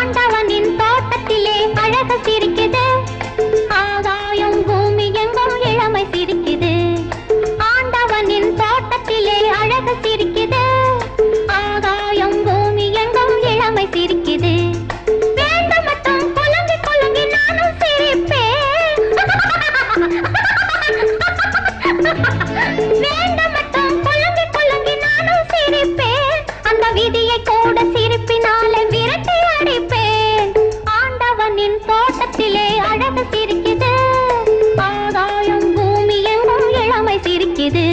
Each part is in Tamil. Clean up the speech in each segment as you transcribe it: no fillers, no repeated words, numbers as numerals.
ஆண்டவனின் தோட்டத்திலே அழகு சிரிக்குது, ஆகாயம் பூமி எங்கும் இளமை சிரிக்குது. ஆண்டவனின் தோட்டத்திலே அழகு சிரிக்குது, ஆகாயம் பூமி எங்கும் இளமை சிரிக்குது. வேண்டும் மட்டும் குலுங்கி குலுங்கி நானும் சிரிப்பேன். வேண்டும் மட்டும் குலுங்கி குலுங்கி நானும் சிரிப்பேன். அந்த விதியை கூட சிரிப்பினாலே விரட்டி அடிப்பேன். ஆண்டவனின் தோட்டத்திலே அழகு சிரிக்குது, ஆகாயம் பூமி எங்கும் இளமை சிரிக்குது.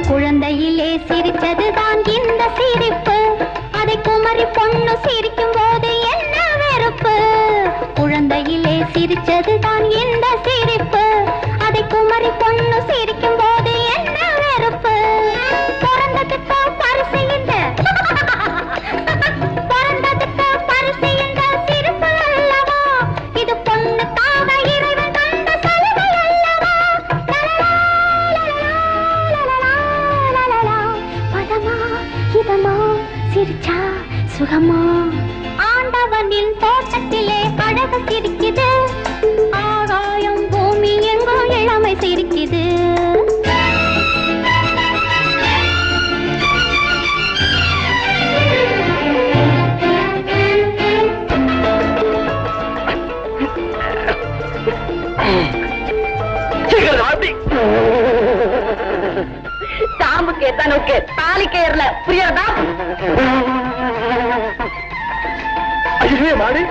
குழந்தையிலே சிரித்ததுதான் இந்த சிரிப்பு, அதை குமரி பொண்ணு சிரிக்கும் போது என்ன வெறுப்பு. குழந்தையிலே சிரித்ததுதான் இந்த சிரிப்பு, அதை குமரி பொண்ணு சிரிக்கும் போது என்ன வெறுப்பு. பிறந்ததுக்கு பரிசு இந்த பிறந்ததுக்கு பரிசு இந்த சிரிப்பு அல்லவா, இது பொண்ணுக்காக இறைவன் தந்த சலுகை அல்லவா. பதமா இதமா சிரிச்சா சுகமா. ஆண்டவனின் தோட்டத்திலே அழகு சிரிக்குது, ஆகாயம் பூமி எங்கும் இளமை சிரிக்குது. சாம்புக்கு எத்தனுக்கு தாலி கயிறுல புரியறதா? மாடி